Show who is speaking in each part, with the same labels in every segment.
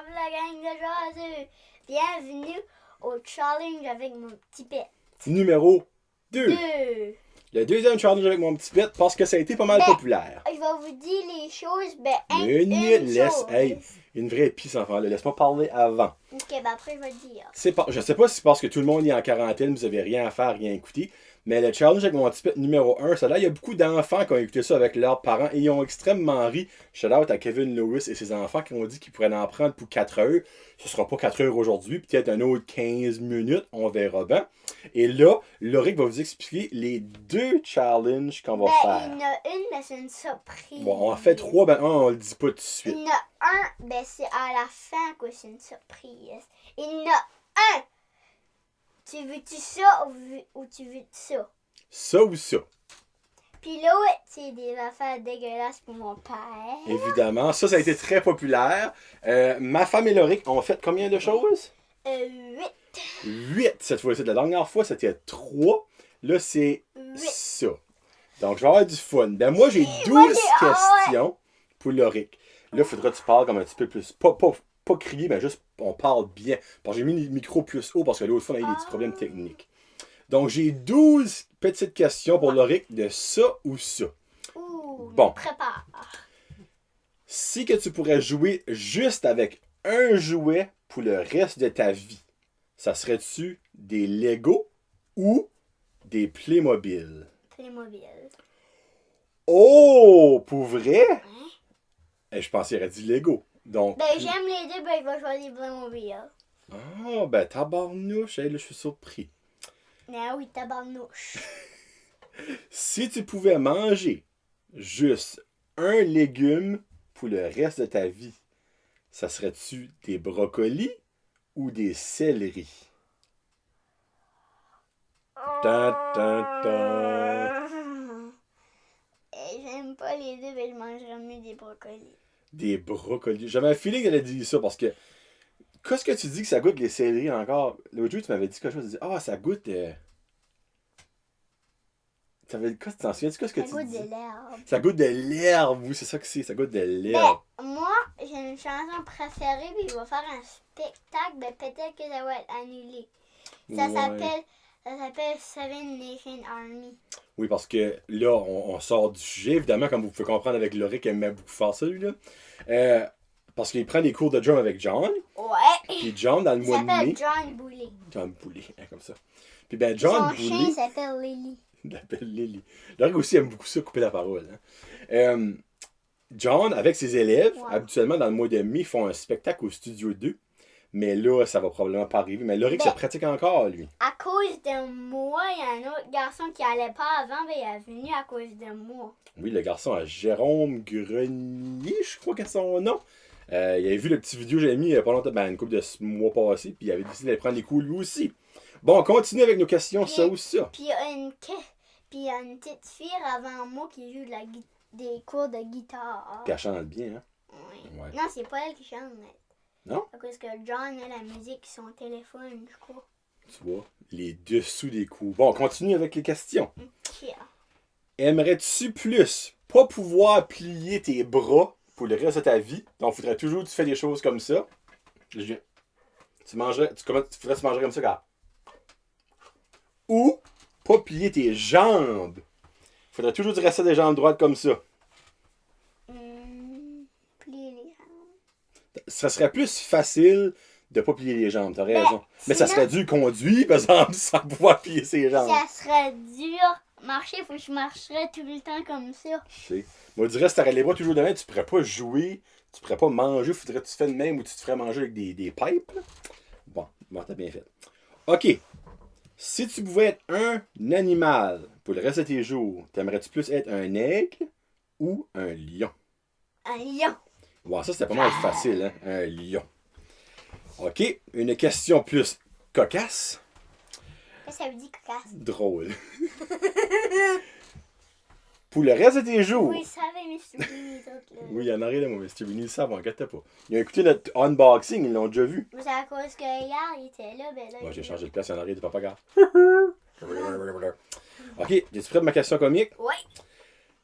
Speaker 1: la gang de jaseux. Bienvenue au challenge avec mon petit pet.
Speaker 2: Numéro 2.
Speaker 1: 2.
Speaker 2: Le deuxième challenge avec mon petit pet parce que ça a été pas mal populaire.
Speaker 1: Je vais vous dire les choses,
Speaker 2: Une vraie pisse, enfant. Laisse-moi parler avant.
Speaker 1: Ok, ben après je vais le dire.
Speaker 2: Je sais pas si c'est parce que tout le monde est en quarantaine, vous avez rien à faire, rien à écouter. Mais le challenge avec mon petit pet numéro 1, ça là, il y a beaucoup d'enfants qui ont écouté ça avec leurs parents et ils ont extrêmement ri. Shout out à Kevin Lewis et ses enfants qui ont dit qu'ils pourraient en prendre pour 4 heures. Ce sera pas 4 heures aujourd'hui, peut-être un autre 15 minutes, on verra bien. Et là, Loric va vous expliquer les 2 challenges qu'on va faire.
Speaker 1: Il y en a une, mais c'est une surprise.
Speaker 2: Bon, on en fait 3, ben un, on le dit pas tout de suite.
Speaker 1: Il y en a un, ben c'est à la fin que c'est une surprise. Il y en a un. Tu veux-tu ça ou tu veux ça?
Speaker 2: Ça ou ça?
Speaker 1: Puis l'autre, c'est des affaires dégueulasses pour mon père.
Speaker 2: Évidemment, ça a été très populaire. Ma femme et Loric ont fait combien de choses?
Speaker 1: 8.
Speaker 2: 8 cette fois-ci. La dernière fois, c'était 3. Là, c'est
Speaker 1: 8.
Speaker 2: ça. Donc, je vais avoir du fun. Ben, moi, j'ai 12 questions pour Loric. Là, il faudra que tu parles comme un petit peu plus. Pas crier, mais juste on parle bien. Parce que j'ai mis le micro plus haut parce que l'autre fois, on a eu des petits problèmes techniques. Donc, j'ai 12 petites questions pour Loric de ça ou ça.
Speaker 1: Bon. Prépare.
Speaker 2: Si que tu pourrais jouer juste avec un jouet pour le reste de ta vie, ça serait-tu des Lego ou des Playmobil?
Speaker 1: Playmobil.
Speaker 2: Oh! Pour vrai?
Speaker 1: Hein?
Speaker 2: Je pensais qu'il aurait dit Lego. Donc,
Speaker 1: ben, j'aime les deux, ben, je vais choisir Playmobil.
Speaker 2: Ah, ben, tabarnouche. Là, je suis surpris.
Speaker 1: Ah oui, tabarnouche.
Speaker 2: Si tu pouvais manger juste un légume pour le reste de ta vie, ça serait-tu des brocolis ou des céleris?
Speaker 1: J'aime pas les deux, mais je mangerais mieux des brocolis.
Speaker 2: Des brocolis. J'avais un feeling qu'elle a dit ça parce que. Qu'est-ce que tu dis que ça goûte les céleris encore? L'autre jour, tu m'avais dit quelque chose. Tu dis, ça goûte. Qu'est-ce que t'en souviens? Qu'est-ce que tu dis?
Speaker 1: Ça goûte de l'herbe.
Speaker 2: Ça goûte de l'herbe, oui, c'est ça que c'est. Ça goûte de l'herbe.
Speaker 1: Ben, moi, j'ai une chanson préférée, puis je vais faire un spectacle, ben peut-être que ça va être annulé. Ça s'appelle Seven Nation Army.
Speaker 2: Oui, parce que là, on sort du sujet, évidemment, comme vous pouvez comprendre avec Loric, qui aimait beaucoup faire ça, lui-là. Parce qu'il prend des cours de drum avec John.
Speaker 1: Ouais.
Speaker 2: Puis John, dans le mois de mai.
Speaker 1: Il s'appelle John Boulay.
Speaker 2: John Boulay, comme ça. Puis ben, John
Speaker 1: Boulay. Son chien s'appelle Lily.
Speaker 2: Il l'appelle Lily. Loric aussi aime beaucoup ça, couper la parole. Hein. John, avec ses élèves, habituellement, dans le mois de mai, font un spectacle au Studio 2. Mais là, ça va probablement pas arriver. Mais Loric se pratique encore, lui.
Speaker 1: À cause de moi, il y a un autre garçon qui allait pas avant, mais il est venu à cause de moi.
Speaker 2: Oui, le garçon à Jérôme Grenier, je crois que c'est son nom. Il avait vu le petit vidéo que j'avais mis il y a pas longtemps, une couple de mois passés, puis il avait décidé d'aller prendre des coups lui aussi. Bon, on continue avec nos questions, ça ou ça.
Speaker 1: Puis il y a une petite fille avant moi qui joue des cours de guitare.
Speaker 2: Qui chante bien, hein?
Speaker 1: Oui. Ouais. Non, c'est pas elle qui chante, mais...
Speaker 2: Non?
Speaker 1: Parce que John a la musique sur son téléphone, je crois.
Speaker 2: Tu vois, les dessous des coups. Bon, on continue avec les questions.
Speaker 1: Okay.
Speaker 2: Aimerais-tu plus pas pouvoir plier tes bras pour le reste de ta vie? Donc, il faudrait toujours que tu fais des choses comme ça. Tu faudrait se manger comme ça, car. Ou pas plier tes jambes. Il faudrait toujours que tu restes des jambes droites comme ça.
Speaker 1: Plier les jambes.
Speaker 2: Ça serait plus facile de pas plier les jambes, t'as raison. Mais ça serait dur conduire, par exemple, sans pouvoir plier ses jambes.
Speaker 1: Ça serait dur. Marcher, il faut que je marcherais tout le temps comme ça.
Speaker 2: Je sais. Moi, je dirais, si t'aurais les bras toujours de main, tu pourrais pas jouer, tu pourrais pas manger, faudrait que tu fasses de même ou tu te ferais manger avec des pipes. Là. Bon, t'as bien fait. OK. Si tu pouvais être un animal pour le reste de tes jours, t'aimerais-tu plus être un aigle ou un lion?
Speaker 1: Un lion.
Speaker 2: Bon, ça, c'était pas mal facile, hein? Un lion. OK. Une question plus cocasse.
Speaker 1: Qu'est-ce que ça veut dire, cocasse?
Speaker 2: Drôle. Pour le reste de tes jours.
Speaker 1: Oui, ça avait Mr. Bean, les autres, là.
Speaker 2: Oui, il y en a rien de moi, Mr. Bean, ils le savent, inquiète pas. Ils ont écouté notre unboxing, ils l'ont déjà vu.
Speaker 1: Mais c'est à cause que hier, il était là, ben là.
Speaker 2: Moi, j'ai changé de place, il y en a rien de papa gars. OK, es-tu prêt pour ma question comique?
Speaker 1: Oui.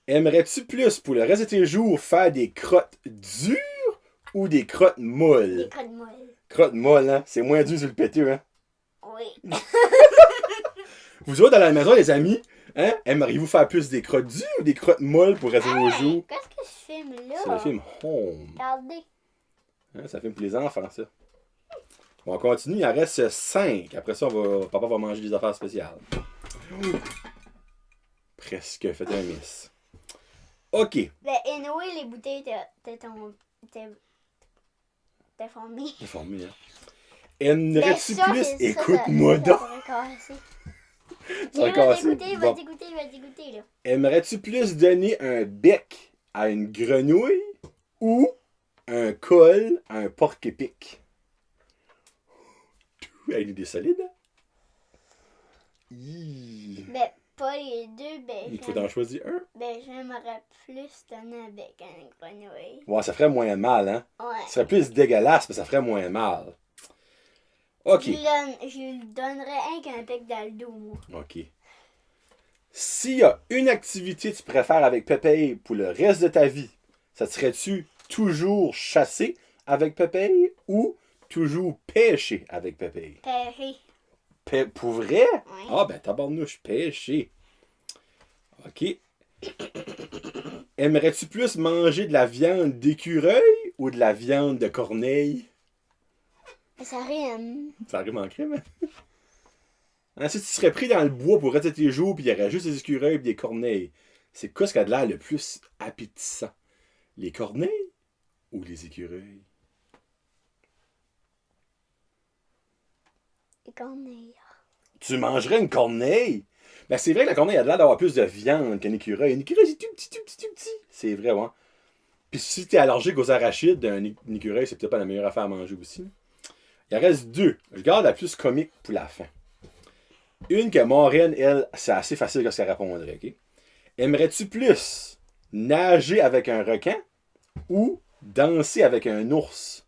Speaker 2: Aimerais-tu plus, pour le reste de tes jours, faire des crottes dures ou des crottes molles?
Speaker 1: Des crottes molles.
Speaker 2: Crottes molles, hein? C'est moins dur sur le péteux, hein?
Speaker 1: Oui.
Speaker 2: Vous autres, dans la maison, les amis, hein? Aimeriez-vous faire plus des crottes dures ou des crottes molles pour rester vos jours?
Speaker 1: Qu'est-ce que ce film-là?
Speaker 2: C'est le film Home.
Speaker 1: Regardez.
Speaker 2: Hein, c'est un film pour les enfants, ça. Bon, on continue, il en reste 5. Après ça, papa va manger des affaires spéciales. Presque fait un miss. OK.
Speaker 1: Ben, anyway, les bouteilles étaient formées.
Speaker 2: C'est formé, hein? Aimerais-tu
Speaker 1: Ben,
Speaker 2: plus? Écoute-moi donc. Ça va casser.
Speaker 1: Il
Speaker 2: Bon.
Speaker 1: va t'écouter, là.
Speaker 2: Aimerais-tu plus donner un bec à une grenouille ou un col à un porc-épic? Avec des solides, hein?
Speaker 1: Ben, pas les deux, ben,
Speaker 2: Il faut en choisir un.
Speaker 1: ben, j'aimerais plus donner un bec à une grenouille.
Speaker 2: Ouais, ça ferait moins mal, hein?
Speaker 1: Ouais.
Speaker 2: Ça serait plus dégueulasse, mais ça ferait moins mal. OK.
Speaker 1: Je lui donnerais un qu'un bec dans le dos, moi.
Speaker 2: OK. S'il y a une activité que tu préfères avec Pépé pour le reste de ta vie, ça serait-tu toujours chasser avec Pépé ou toujours pêcher avec Pépé?
Speaker 1: Péré.
Speaker 2: Pour vrai?
Speaker 1: Oui.
Speaker 2: Ah ben tabarnouche, pêcher. OK. Aimerais-tu plus manger de la viande d'écureuil ou de la viande de corneille?
Speaker 1: Ça rime.
Speaker 2: Ça arrive en crème, hein? Hein, si tu serais pris dans le bois pour rester tes jours, puis il y aurait juste des écureuils et des corneilles, c'est quoi ce qui a de l'air le plus appétissant? Les corneilles ou les écureuils?
Speaker 1: Les corneilles.
Speaker 2: Tu mangerais une corneille? Ben c'est vrai que la corneille a de l'air d'avoir plus de viande qu'un écureuil. Un écureuil, c'est tout petit. C'est vrai, ouais. Puis si t'es allergique aux arachides, un écureuil, c'est peut-être pas la meilleure affaire à manger aussi. Il en reste 2. Je garde la plus comique pour la fin. Une que Maureen, elle, c'est assez facile que ce qu'elle répondrait, OK? Aimerais-tu plus nager avec un requin ou danser avec un ours?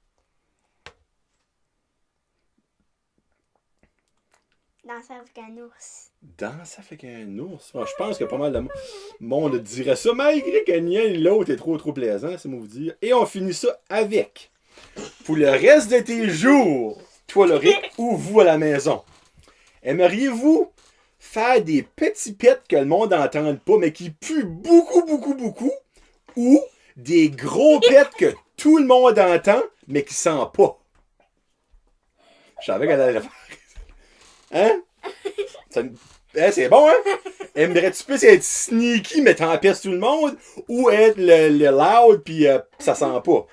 Speaker 1: Danser avec un ours.
Speaker 2: Danser avec un ours? Moi, je pense que pas mal de monde dirait ça, malgré que ni un ni l'autre est trop plaisant, c'est moi vous dire. Et on finit ça avec. Pour le reste de tes jours, toi, Loric, ou vous à la maison, aimeriez-vous faire des petits pets que le monde n'entende pas, mais qui puent beaucoup, ou des gros pets que tout le monde entend, mais qui sentent pas? Je savais qu'elle allait le faire. Hein? Hein, c'est bon, hein? Aimerais-tu plus être sneaky, mais t'empêches tout le monde, ou être le loud, puis ça sent pas?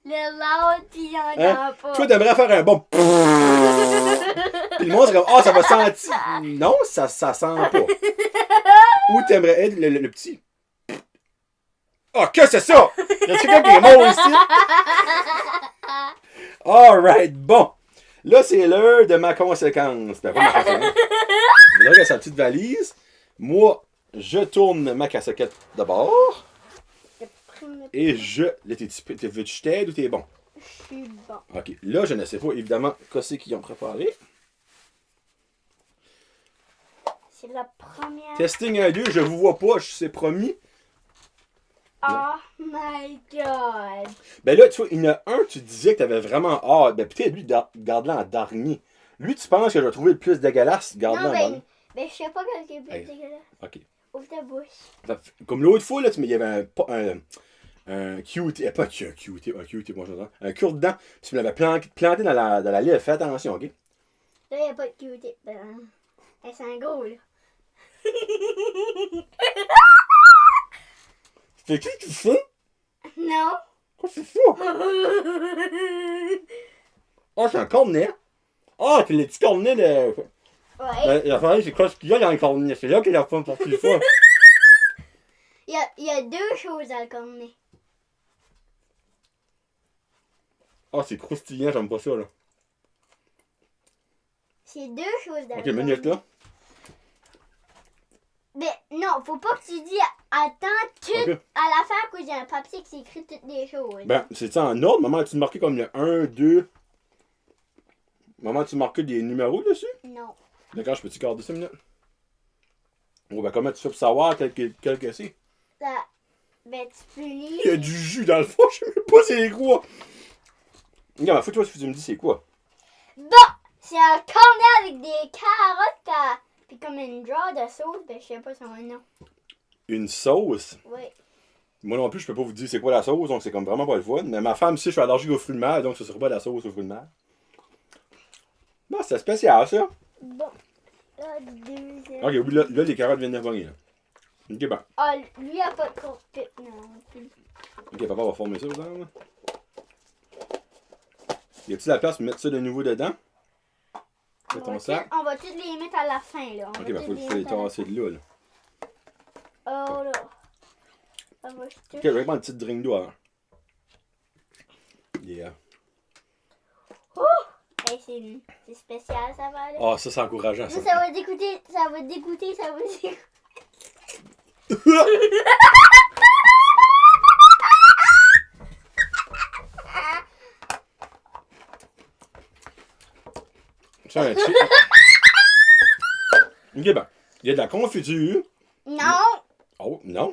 Speaker 1: Le loud, pis il en
Speaker 2: Hein?
Speaker 1: a pas.
Speaker 2: Toi, t'aimerais faire un bon. Puis le monde serait comme, ah, ça va sentir. Non, ça sent pas. Ou t'aimerais être le petit. Ah, que c'est ça? Y a quelqu'un qui est mort ici? Alright, bon. Là, c'est l'heure de ma conséquence. Ben, pas ma conséquence. Là, il y a sa petite valise. Moi, je tourne ma casquette d'abord. Et je. Là, veux-tu que je t'aide ou t'es bon?
Speaker 1: Je suis bon.
Speaker 2: Ok, là, je ne sais pas évidemment qu'est-ce qu'ils ont préparé.
Speaker 1: C'est la première.
Speaker 2: Testing 1, 2, je vous vois pas, c'est promis.
Speaker 1: Oh my god.
Speaker 2: Ben là, tu vois, il y en a un, tu disais que t'avais vraiment hâte. Ben peut-être lui, garde-le en dernier. Lui, tu penses que je vais trouver le plus dégueulasse, garde-le en dernier.
Speaker 1: Ben, je sais pas quel qui est plus dégueulasse.
Speaker 2: Ok.
Speaker 1: Ouvre ta bouche.
Speaker 2: Comme l'autre fois, là, il y avait un cute, pas un cute, moi un cure-dent, puis tu me l'avais planté dans la lèvre. Fais attention, ok?
Speaker 1: Là, il n'y a pas de cutie. Ben, c'est un gros, là.
Speaker 2: C'est qui tu fais?
Speaker 1: Non.
Speaker 2: Qu'est-ce que c'est ça? Oh, c'est un cornet. Ah, c'est les petits cornets de.
Speaker 1: Ouais.
Speaker 2: La famille, c'est quoi ce qu'il y a dans le cornet? C'est là qu'il a fait pour plus fois.
Speaker 1: Il y a deux choses dans le cornet.
Speaker 2: Ah, c'est croustillant, j'aime pas ça, là.
Speaker 1: C'est deux choses dans
Speaker 2: Ok,
Speaker 1: le cornet.
Speaker 2: minute, là.
Speaker 1: Mais non, faut pas que tu dis attends tout
Speaker 2: Ok.
Speaker 1: à la fin que j'ai un papier qui s'écrit toutes les choses.
Speaker 2: Ben, c'est ça en ordre. Maman, as-tu marqué comme le 1, 2. Maman, as-tu marqué des numéros dessus?
Speaker 1: Non.
Speaker 2: D'accord, je peux-tu garder ça une minute? Oh, ben, comment tu fais pour savoir quel que c'est?
Speaker 1: Ça, Ben, tu peux lire.
Speaker 2: Il y a du jus dans le fond, je sais même pas c'est quoi. Regarde, faut que tu me dis c'est quoi.
Speaker 1: Bon, c'est un cornet avec des carottes, puis comme une jar de sauce, ben, je sais pas son nom.
Speaker 2: Une sauce.
Speaker 1: Oui.
Speaker 2: Moi non plus, je peux pas vous dire c'est quoi la sauce, donc c'est comme vraiment pas le fun. Mais ma femme, si je suis allergique aux fruits de mer, donc ce sera pas de la sauce aux fruits de mer. Bon, c'est spécial ça.
Speaker 1: Bon, là, deuxième.
Speaker 2: Ok, oui, là les carottes viennent de revenir. Là. Ok, ben.
Speaker 1: Ah, lui, il a pas de cockpit non plus.
Speaker 2: Ok, papa va former ça, dedans, là. Y a-t-il la place pour mettre ça de nouveau dedans? C'est ton sac?
Speaker 1: On va tous les mettre à la fin, là.
Speaker 2: Ok, ben faut les tasser de là, là.
Speaker 1: Oh, là. On va
Speaker 2: Ok, je vais prendre une petite drink d'eau avant. Yeah.
Speaker 1: Hey, c'est spécial, ça va aller.
Speaker 2: Ah, ça c'est encourageant, ça.
Speaker 1: Ça va dégoûter, ça va dégoûter, ça va dégoûter.
Speaker 2: C'est un chip. Ok, ben. Il y a de la confiture.
Speaker 1: Non,
Speaker 2: Oh, non.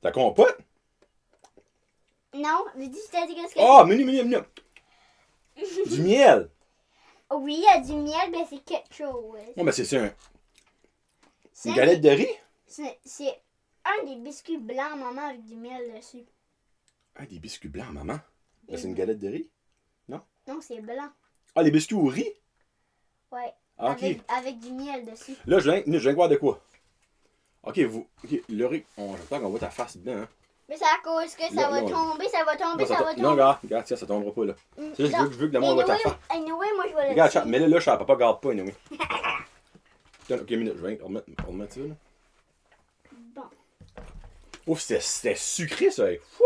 Speaker 2: De la compote?
Speaker 1: non, dis t'as dit qu'est-ce que
Speaker 2: Ah, menu. Du miel.
Speaker 1: c'est? Oui, il y a du miel, mais c'est quelque chose.
Speaker 2: Non, ben c'est une
Speaker 1: C'est
Speaker 2: galette de riz?
Speaker 1: C'est un des biscuits blancs, maman, avec du miel dessus.
Speaker 2: Ah, des biscuits blancs, maman. Ben, c'est une galette de riz?
Speaker 1: Non, c'est blanc.
Speaker 2: Ah, les biscuits au riz?
Speaker 1: Ouais.
Speaker 2: Ah, ok.
Speaker 1: Avec du miel dessus.
Speaker 2: Là, je viens de voir de quoi. Ok, le riz. J'espère qu'on voit ta face dedans, hein.
Speaker 1: Mais c'est à cause que ça va tomber, ça va tomber, ça va tomber.
Speaker 2: Non, regarde, tiens, ça tombera pas, là. C'est juste, je veux que le monde voit ta face.
Speaker 1: Anyway, moi, je vais le
Speaker 2: Regarde,
Speaker 1: tirer.
Speaker 2: mais là, je papa garde pas, anyway. Ok, minute, je vais remettre ça, là.
Speaker 1: Bon.
Speaker 2: Ouf, c'était sucré, ça. Fou!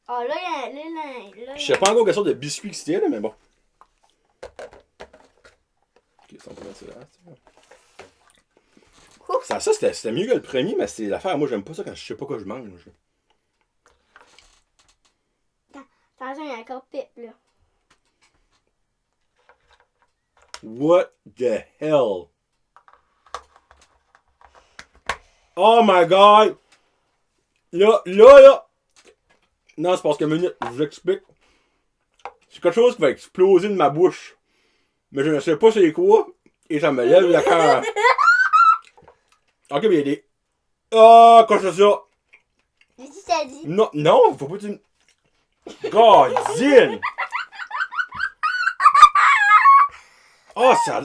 Speaker 1: Oh, là, il y a...
Speaker 2: Je sais pas encore quelle sorte de biscuit que c'était, là, mais bon. Ok, ça, on peut mettre ça là. Ça c'était mieux que le premier, mais c'est l'affaire. Moi, j'aime pas ça quand je sais pas quoi je mange.
Speaker 1: Attention, il y a encore pip, là.
Speaker 2: What the hell? Oh my god! Là! Non, c'est parce que minute, je vous explique. C'est quelque chose qui va exploser de ma bouche. Mais je ne sais pas c'est quoi. Et ça me lève le cœur. Ok, mais il y a des. Ah, quand c'est ça?
Speaker 1: Mais si t'as dit.
Speaker 2: Non, faut pas que tu. Godine! Oh, ça.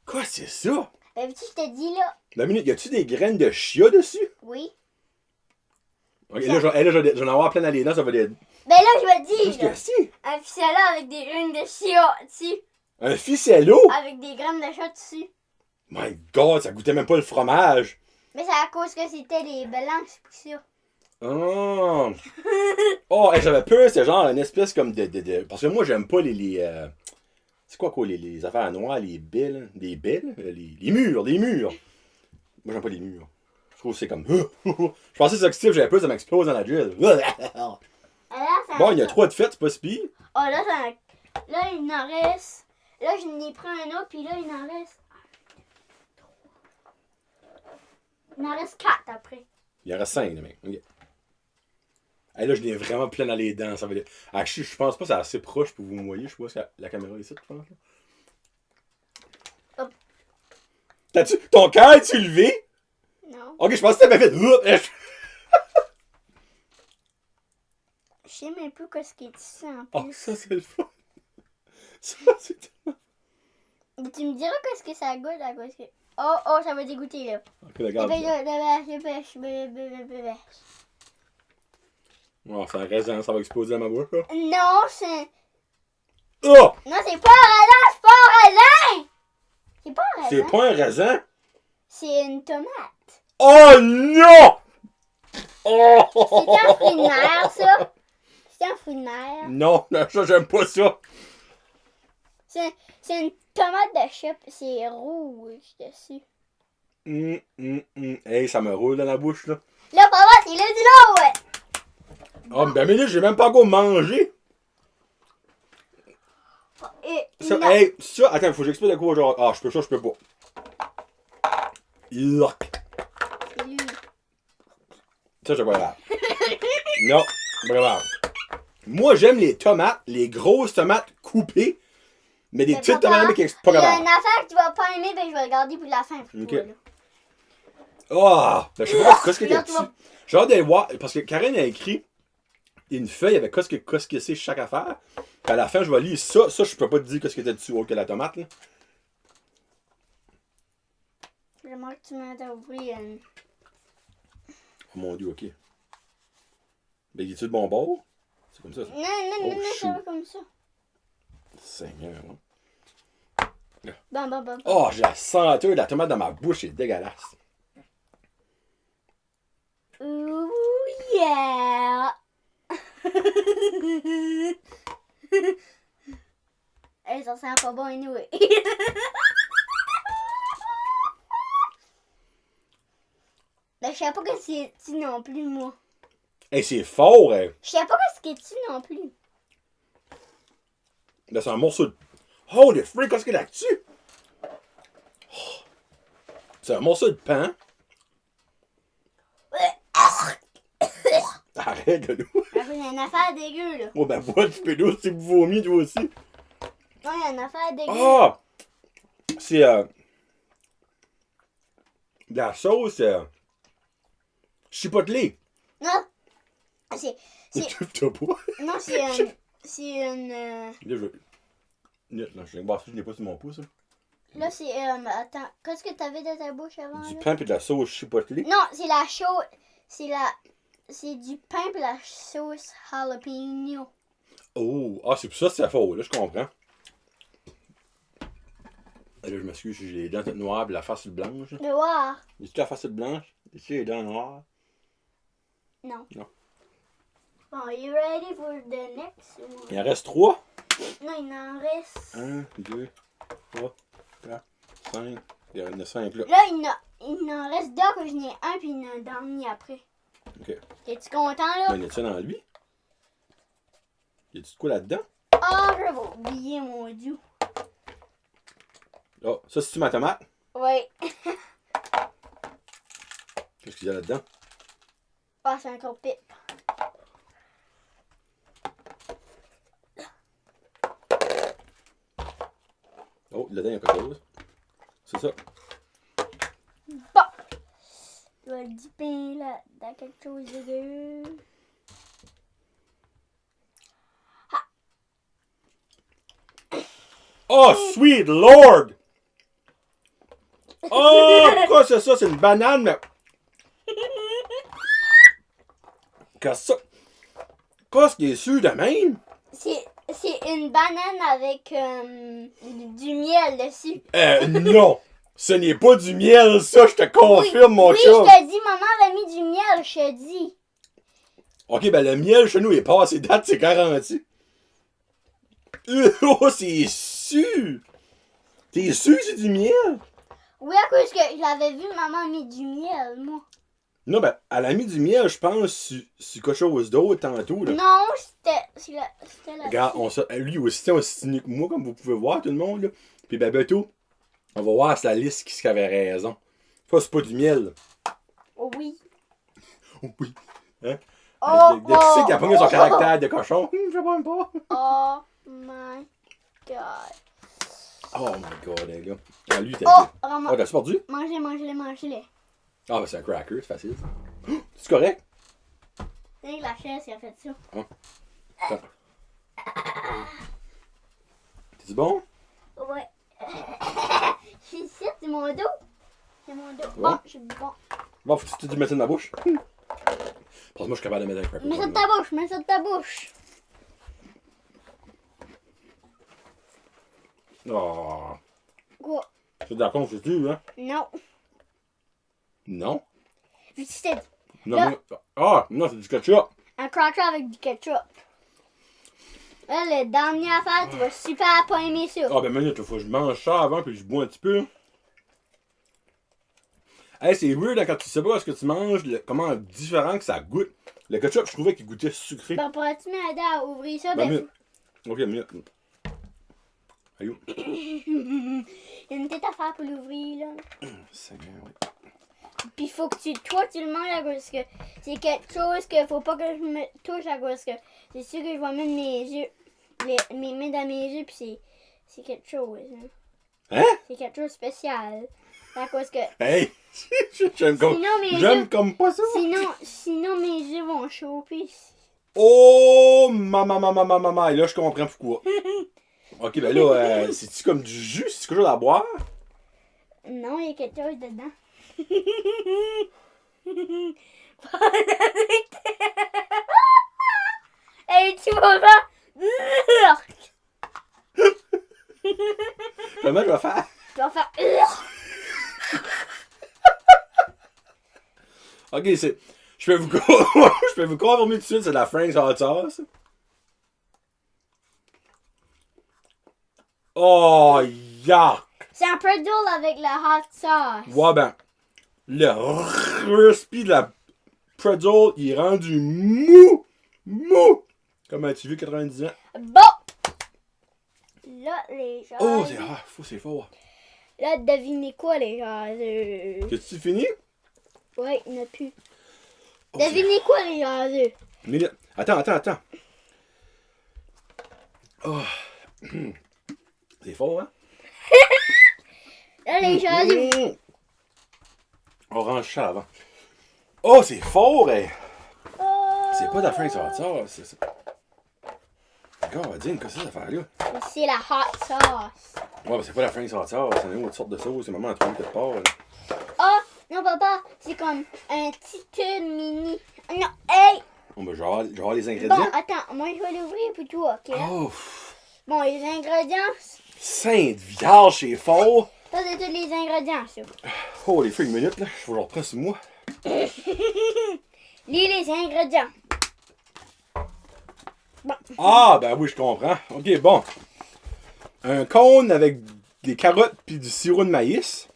Speaker 2: Quoi, c'est ça?
Speaker 1: Ben, tu je t'ai dit, là.
Speaker 2: La minute, y a-tu des graines de chia dessus?
Speaker 1: Oui.
Speaker 2: Ok, là, j'en ai avoir plein dans les dents, ça va les.
Speaker 1: Ben là, je vais te
Speaker 2: Qu'est-ce
Speaker 1: dire,
Speaker 2: que c'est?
Speaker 1: un ficello avec des graines de chia dessus.
Speaker 2: Un ficello?
Speaker 1: Avec des graines de chat dessus.
Speaker 2: My god, ça goûtait même pas le fromage.
Speaker 1: Mais c'est à cause que c'était les blancs, c'est pour ça.
Speaker 2: Oh! Oh, hey, j'avais peur, c'est genre une espèce comme de. Parce que moi, j'aime pas les c'est quoi les affaires noires, les baies, des baies, les murs. Moi, j'aime pas les murs. Je trouve que c'est comme. Je pensais que c'est actif, j'avais peur, ça m'explose dans la gueule. Bon, il y a 3 de fêtes, c'est pas si pire.
Speaker 1: Oh, là, là, il en reste. Là, je n'ai pris un autre, puis là, il en reste. Il en reste 4 après.
Speaker 2: Il y en reste 5, les mecs. Ok. Hey, là, je l'ai vraiment plein dans les dents. Ça va être... je pense pas que c'est assez proche pour vous me voyez. Je sais pas si la caméra est ici, tu penses?
Speaker 1: Hop.
Speaker 2: T'as-tu. Ton cœur est-tu levé?
Speaker 1: Non.
Speaker 2: Ok, je pense que t'avais fait.
Speaker 1: Je sais même plus qu'est-ce qui est ici en
Speaker 2: Oh,
Speaker 1: plus.
Speaker 2: ça, c'est le fun. Ça, c'est tellement.
Speaker 1: Mais tu me diras qu'est-ce que ça goûte à cause que. Oh, ça va dégoûter là.
Speaker 2: Ok, regarde. Oh, ça reste, ça va exploser dans ma bouche, là.
Speaker 1: Non, c'est.
Speaker 2: Oh!
Speaker 1: Non, c'est pas un raisin, c'est pas un raisin! C'est pas un
Speaker 2: C'est
Speaker 1: raisin.
Speaker 2: pas un raisin?
Speaker 1: C'est une tomate.
Speaker 2: Oh non! Oh!
Speaker 1: C'est un fruit de mer, ça. C'est un fruit de mer.
Speaker 2: Non, ça, j'aime pas ça.
Speaker 1: C'est une tomate de chip, c'est rouge dessus.
Speaker 2: Hey, ça me roule dans la bouche, là.
Speaker 1: Là, papa, c'est là du lot, ouais.
Speaker 2: Oh, ben, mais là, j'ai même pas encore mangé.
Speaker 1: Et,
Speaker 2: Ça,
Speaker 1: non.
Speaker 2: hey, ça, attends, faut que j'explique de quoi, genre. Ah, je peux pas. Yuck.
Speaker 1: C'est lui.
Speaker 2: Ça, je suis pas grave. Non, pas grave. Moi, j'aime les tomates, les grosses tomates coupées, mais des
Speaker 1: Mais
Speaker 2: petites
Speaker 1: papa,
Speaker 2: tomates qui sont pas
Speaker 1: il y a
Speaker 2: grave.
Speaker 1: une affaire que tu vas pas aimer, ben je vais le garder pour la fin. Pour
Speaker 2: Ok.
Speaker 1: toi, là.
Speaker 2: Ah! Ben, je sais pas qu'est-ce qu'il y a
Speaker 1: Là, tu
Speaker 2: dessus.
Speaker 1: vas-
Speaker 2: J'ai hâte d'aller voir, parce que Karine a écrit une feuille avec qu'est-ce que c'est chaque affaire. Puis à la fin, je vais lire ça. Ça, je peux pas te dire qu'est-ce qu'il y a dessus autre que la tomate, là.
Speaker 1: J'aimerais que tu m'aides à ouvrir une.
Speaker 2: Oh mon dieu, ok. Ben, il est-tu de bon bord? C'est comme ça, ça.
Speaker 1: Non, non,
Speaker 2: Oh,
Speaker 1: non, non, ça
Speaker 2: shoot.
Speaker 1: va comme ça.
Speaker 2: Seigneur, hein.
Speaker 1: Bon.
Speaker 2: Oh, j'ai la senteur de la tomate dans ma bouche, c'est dégueulasse.
Speaker 1: Ooh, yeah! Hey, ça sent pas bon, anyway. Ben, je sais pas que c'est tu non plus, moi.
Speaker 2: Hey, c'est fort, hein.
Speaker 1: Je sais pas que c'est tu non plus.
Speaker 2: Là, c'est un morceau de. Oh, le fric, qu'est-ce qu'il y a là-dessus? Oh. C'est un morceau de pain. Arrête, de nous.
Speaker 1: Il y a une affaire dégueu, là.
Speaker 2: Oh, ben, bois un petit peu d'eau si vous vomiez, toi aussi.
Speaker 1: Non, il y a une affaire dégueu.
Speaker 2: Ah! C'est de la sauce chipotelée.
Speaker 1: Non! C'est.
Speaker 2: T'as pas?
Speaker 1: Non, c'est une. C'est une.
Speaker 2: Là, je je n'ai pas sur mon pouce. Là.
Speaker 1: Là, c'est. Attends, qu'est-ce que t'avais dans ta bouche avant?
Speaker 2: Du
Speaker 1: Là?
Speaker 2: pain et de la sauce chipotelée.
Speaker 1: Non, c'est la chose. C'est la. C'est du pain et la sauce jalapeno.
Speaker 2: Oh! Ah, c'est pour ça que c'est faux. Là, je comprends. Là, je m'excuse, j'ai les dents toutes noires et la face toute blanche.
Speaker 1: Le voir.
Speaker 2: J'ai-tu la face toute blanche? J'ai-tu les dents noires?
Speaker 1: Non.
Speaker 2: Non.
Speaker 1: Bon, you ready for the next one?
Speaker 2: Il en reste 3.
Speaker 1: Non, il en reste.
Speaker 2: 1, 2, 3, 4, 5. Il y en a 5 là.
Speaker 1: Là, il en reste deux que je n'ai un puis il y en a un dernier après.
Speaker 2: Ok.
Speaker 1: Es-tu content là?
Speaker 2: Ben, y a-tu dans lui? Y a-tu de quoi là-dedans?
Speaker 1: Ah, je vais oublier mon dieu.
Speaker 2: Oh, ça c'est-tu ma tomate?
Speaker 1: Oui.
Speaker 2: Qu'est-ce qu'il y a là-dedans?
Speaker 1: Ah, c'est un gros pipe.
Speaker 2: Oh, là-dedans, il y a quelque chose. C'est ça.
Speaker 1: Bon. Je vais le dipper là dans quelque chose de dégueu.
Speaker 2: Oh, sweet lord! Oh, quoi c'est ça? C'est une banane, mais. Qu'est-ce que ça? Qu'est-ce qui est sûr de même?
Speaker 1: C'est une banane avec du miel dessus.
Speaker 2: Non! Ce n'est pas du miel, ça, je te confirme, mon
Speaker 1: oui,
Speaker 2: chum!
Speaker 1: je te dis, maman avait mis du miel, je te dis.
Speaker 2: Ok, ben le miel chez nous est passé date, c'est garanti. Oh, c'est sûr! T'es sûr que c'est du miel?
Speaker 1: Oui, à cause que j'avais vu maman mis du miel, moi.
Speaker 2: Non, ben, elle a mis du miel, je pense, sur quelque chose d'autre tantôt, là.
Speaker 1: Non, c'était la...
Speaker 2: Regarde, lui aussi, on s'est que moi, comme vous pouvez voir, tout le monde, là. Puis ben, bientôt, on va voir sur la liste qui avait raison. Ça, c'est pas du miel.
Speaker 1: Oh oui.
Speaker 2: Oh oui. Hein?
Speaker 1: Oh,
Speaker 2: De qui c'est qui a pogné son caractère de cochon? Je sais même pas.
Speaker 1: Oh my god.
Speaker 2: Oh my god, les gars. Ah, lui, t'as
Speaker 1: Oh,
Speaker 2: dit.
Speaker 1: vraiment.
Speaker 2: Oh, t'as perdu?
Speaker 1: Mangez-les.
Speaker 2: Ah, ben c'est un cracker, c'est facile. C'est correct?
Speaker 1: C'est la chaise qui a fait ça.
Speaker 2: Attends. C'est bon?
Speaker 1: Ouais. Je suis ici, c'est mon dos. C'est mon dos.
Speaker 2: Ouais.
Speaker 1: Bon, je suis bon.
Speaker 2: Bon, faut-tu te le mettre dans la bouche? Parce que moi, je suis capable de mettre un cracker.
Speaker 1: Mets ça de ta bouche, mets ça de ta bouche.
Speaker 2: Oh.
Speaker 1: Quoi?
Speaker 2: C'est de la confiture, hein?
Speaker 1: Non.
Speaker 2: Non?
Speaker 1: Puis c'était
Speaker 2: Non,
Speaker 1: Là.
Speaker 2: mais... Ah, non, c'est du ketchup.
Speaker 1: un cracker avec du ketchup. Là, la dernière affaire, tu vas super pas aimer ça.
Speaker 2: Ah, ben, minute, faut que je mange ça avant, puis je bois un petit peu. Hey, c'est weird, hein, quand tu sais pas ce que tu manges, comment différent que ça goûte. Le ketchup, je trouvais qu'il goûtait sucré.
Speaker 1: Ben, pourrais-tu m'aider à ouvrir ça?
Speaker 2: Ben,
Speaker 1: Ben,
Speaker 2: minute. Ok, minute. Aïe.
Speaker 1: il y a une petite affaire pour l'ouvrir, là.
Speaker 2: Seigneur, oui.
Speaker 1: Puis faut que toi, tu le manges à cause que c'est quelque chose que faut pas que je me touche à cause que c'est sûr que je vais mettre mes yeux, mes mains dans mes yeux, puis c'est quelque chose.
Speaker 2: Hein?
Speaker 1: C'est quelque chose de spécial. À cause que.
Speaker 2: Hey! J'aime comme pas ça.
Speaker 1: Sinon mes yeux vont chauffer.
Speaker 2: Oh! Maman. Et là, je comprends pourquoi. Ok, ben là, c'est-tu comme du jus? C'est-tu quelque chose à boire?
Speaker 1: Non, il y a quelque chose dedans. Hey, tu vas faire.
Speaker 2: Comment je vais faire?
Speaker 1: Tu vas faire.
Speaker 2: Ok, c'est. Je peux vous confirmer tout de suite, c'est de la Frank's Hot Sauce. Oh, yuck!
Speaker 1: C'est un pretzel avec la hot sauce.
Speaker 2: Ouais, ben, le crispy de la pretzel, il est rendu mou! Mou! Comme tu vu 90 ans.
Speaker 1: Bon! Là, les gens.
Speaker 2: Oh, c'est fort.
Speaker 1: Là, devinez quoi, les gens?
Speaker 2: Qu'est-ce que tu finis?
Speaker 1: Ouais, il n'y en a plus.
Speaker 2: Oh,
Speaker 1: Devinez quoi, les gens?
Speaker 2: Mais attends. Oh. C'est fort, hein?
Speaker 1: Là, les gens.
Speaker 2: Orange chave, hein? Oh, c'est fort, hein? C'est pas de la Frank's Hot Sauce, c'est ça. Godine, qu'est-ce que c'est cette affaire-là?
Speaker 1: C'est la hot sauce.
Speaker 2: Ouais, mais c'est pas la Frank's Hot Sauce, c'est une autre sorte de sauce, c'est maman a trouvé quelque part, là.
Speaker 1: Oh, non, papa, c'est comme un petit tube mini. Non, hey!
Speaker 2: Bon, ben, je vais avoir les ingrédients.
Speaker 1: Bon, attends, moi, je vais l'ouvrir pour toi, ok?
Speaker 2: Oh!
Speaker 1: Bon, les ingrédients.
Speaker 2: Sainte Vierge, c'est fort!
Speaker 1: Ça, c'est tous les ingrédients, ça.
Speaker 2: Oh, les filles, une minute, là. Je vais le reprendre sur moi.
Speaker 1: Lis les ingrédients. Bon.
Speaker 2: Ah, ben oui, je comprends. Ok, bon. Un cône avec des carottes puis du sirop de maïs.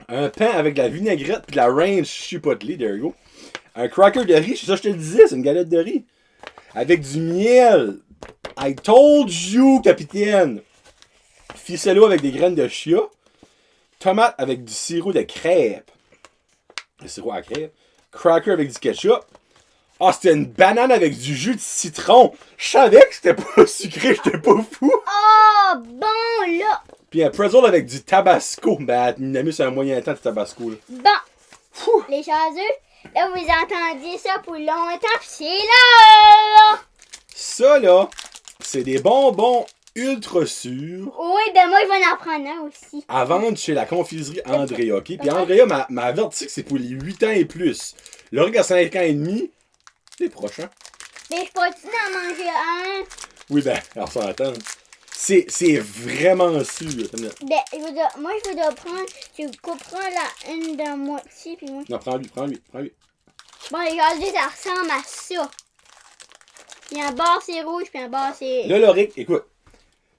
Speaker 2: Un pain avec de la vinaigrette puis de la range chipotle, there you go. Un cracker de riz, c'est ça que je te le disais, c'est une galette de riz. Avec du miel. I told you, capitaine. Ficello avec des graines de chia. Tomate avec du sirop de crêpe. Le sirop à crêpe. Cracker avec du ketchup. Ah, c'était une banane avec du jus de citron. Je savais que c'était pas sucré, j'étais pas fou.
Speaker 1: Oh, bon, là.
Speaker 2: Puis un pretzel avec du tabasco. Ben, il a mis sur un moyen temps de tabasco, là.
Speaker 1: Bon.
Speaker 2: Fou.
Speaker 1: Les chaseux, là, vous entendiez ça pour longtemps, pis c'est là.
Speaker 2: Ça, là, c'est des bonbons ultra sûrs
Speaker 1: Oui, ben moi, je vais en prendre un aussi.
Speaker 2: à vendre chez la confiserie Andrea, ok? Puis Andrea m'a averti que c'est pour les 8 ans et plus. Le regard à 5 ans et demi, c'est proche, hein?
Speaker 1: Mais je peux-tu en manger un?
Speaker 2: Oui, ben, alors ça attend. C'est vraiment sûr.
Speaker 1: Ben, moi, je voudrais prendre, tu couperas la une de moitié, puis moi.
Speaker 2: Non, prends-lui.
Speaker 1: Bon, les chaseux, ça ressemble à ça. Puis un bord, c'est rouge, puis un bord, c'est.
Speaker 2: Là, Loric, écoute.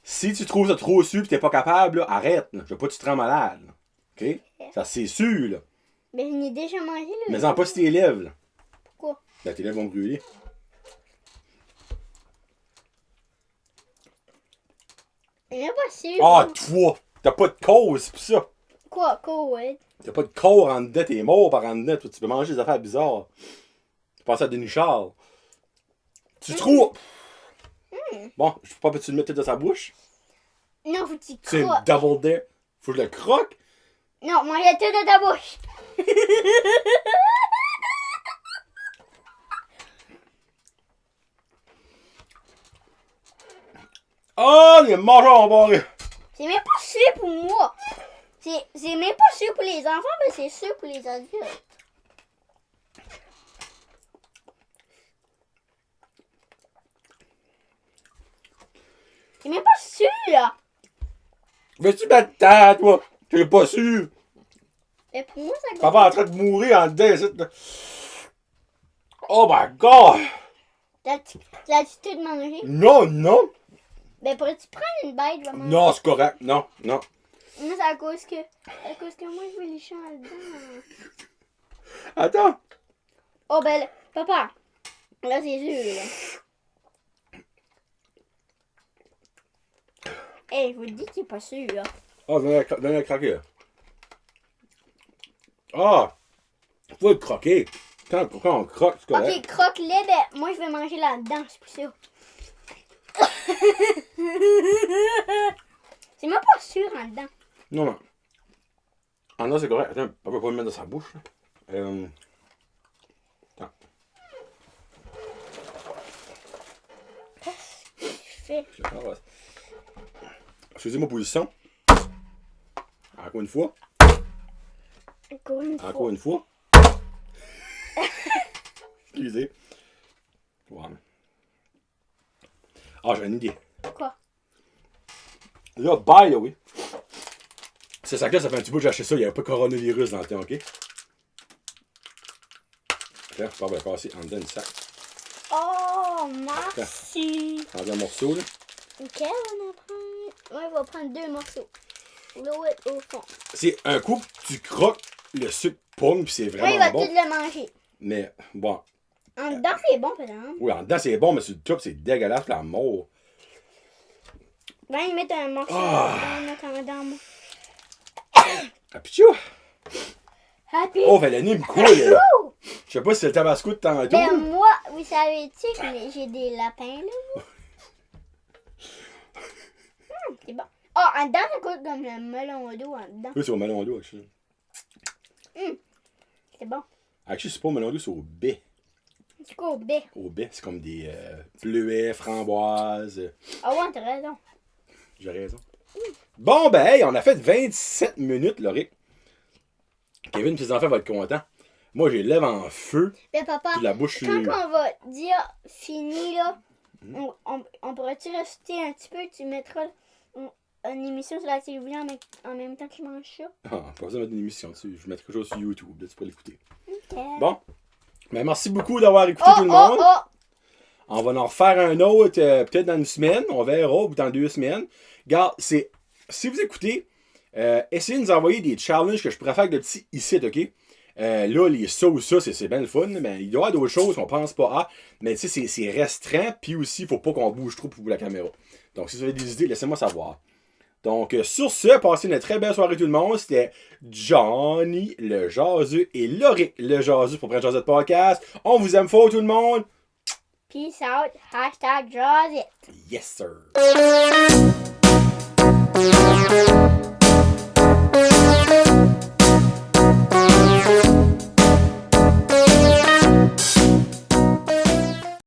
Speaker 2: Si tu trouves ça trop sûr et t'es pas capable, là, arrête. Là. Je veux pas que tu te rends malade. Là. OK? Ça, c'est sûr, là.
Speaker 1: Ben, je l'ai déjà mangé, là.
Speaker 2: Mais en pas si tes lèvres, là.
Speaker 1: Pourquoi?
Speaker 2: Ben, tes lèvres vont brûler.
Speaker 1: Il n'est pas sûr.
Speaker 2: Ah, toi! T'as pas de cause, c'est pour ça.
Speaker 1: Quoi, ouais?
Speaker 2: T'as pas de corps en dedans, t'es mort par en dedans. Toi, tu peux manger des affaires bizarres. Tu penses à Denis Charles. Tu trouves. Bon, je peux pas peux-tu le mettre dans sa bouche?
Speaker 1: Non, faut que tu
Speaker 2: C'est une
Speaker 1: croques.
Speaker 2: double dare. Faut que je le croque?
Speaker 1: Non, mange tout dans ta bouche.
Speaker 2: Oh, les mangeurs en barré!
Speaker 1: C'est même pas sûr pour moi. C'est même pas sûr pour les enfants, mais c'est sûr pour les adultes. C'est même pas sûr, là.
Speaker 2: Veux-tu battre ta toi? T'es pas sûr?
Speaker 1: Mais pour moi, ça goûte.
Speaker 2: Papa est en train de mourir en dedans, ici, là. Oh my god!
Speaker 1: L'as-tu tout mangé?
Speaker 2: Non!
Speaker 1: Ben, pourrais-tu prendre une bête, je vais manger?
Speaker 2: Non, c'est correct. Non.
Speaker 1: Non, c'est à cause que moi, je veux les chiens là-dedans.
Speaker 2: Attends.
Speaker 1: Oh, ben, là, papa. Là, c'est sûr, là. Hey, je vous le dis qu'il est pas sûr, là.
Speaker 2: Ah, donne un craquer. Ah! Faut le croquer. Quand on croque, c'est correct.
Speaker 1: Ok, croque-les, ben moi je vais manger là-dedans, c'est pour ça. C'est même pas sûr en dedans.
Speaker 2: Non, non. Ah non, c'est correct. Attends, on va pas le mettre dans sa bouche. Là. Attends.
Speaker 1: Qu'est-ce que je fais?
Speaker 2: Excusez ma position. Encore une fois. Encore une fois. Excusez. Voilà. Ah, j'ai une idée.
Speaker 1: Quoi?
Speaker 2: Là, bye, là, oui. C'est ça que là, ça fait un petit bout que j'ai acheté ça. Il n'y avait pas de coronavirus dans le temps, ok? Tiens, je vais passer en dedans du sac.
Speaker 1: Oh, merci.
Speaker 2: Prends un morceau, là.
Speaker 1: Ok, on en prend. Ouais, on va prendre 2 morceaux. L'autre au fond.
Speaker 2: C'est un coup que tu croques, le sucre pomme, puis c'est vraiment
Speaker 1: Ouais, il va
Speaker 2: bon.
Speaker 1: tout le manger.
Speaker 2: Mais, bon.
Speaker 1: En dedans, c'est bon, par exemple.
Speaker 2: Oui, en dedans, c'est bon, mais sur le top, c'est dégueulasse, la mort.
Speaker 1: Va y mettre un morceau dans moi.
Speaker 2: Ah, pichou!
Speaker 1: Happy.
Speaker 2: Oh, Vélanie me coule! Je sais pas si c'est le tabasco de tantôt.
Speaker 1: Ben, moi, vous savez-tu que j'ai des lapins, là, moi? C'est bon. Oh, en dedans, ça coûte comme le melon d'eau en dedans.
Speaker 2: Oui, c'est au melon d'eau, actually.
Speaker 1: C'est bon.
Speaker 2: Actually, c'est pas au melon d'eau, c'est au baie.
Speaker 1: C'est quoi au baie?
Speaker 2: Au baie, c'est comme des bleuets, framboises.
Speaker 1: Ah ouais, t'as raison.
Speaker 2: J'ai raison. Bon, ben, hey, on a fait 27 minutes, Loric. Kevin et ses enfants vont être contents. Moi, j'ai les lèvres en feu.
Speaker 1: Ben, papa,
Speaker 2: Puis la bouche
Speaker 1: quand on va dire fini, là, on pourrait-tu rester un petit peu? Tu mettras une émission sur la télévision en même temps que je mange ça?
Speaker 2: Ah, pas besoin de mettre une émission dessus. Je mettrai quelque chose sur YouTube, là, tu peux l'écouter.
Speaker 1: Ok.
Speaker 2: Bon. Ben, merci beaucoup d'avoir écouté tout le monde. On va en refaire un autre peut-être dans une semaine. On verra, ou dans 2 semaines. Regarde, si vous écoutez, essayez de nous envoyer des challenges que je pourrais faire de petits ici, ok? Là, les ça ou ça, c'est bien le fun. Mais il doit y avoir d'autres choses qu'on pense pas à. Mais tu sais, c'est restreint. Puis aussi, il faut pas qu'on bouge trop pour la caméra. Donc, si vous avez des idées, laissez-moi savoir. Donc, sur ce, passez une très belle soirée tout le monde. C'était Johnny le jaseux et Loric le jaseux pour Prince Josette Podcast. On vous aime fort tout le monde.
Speaker 1: Peace out. #Jaws it.
Speaker 2: Yes, sir.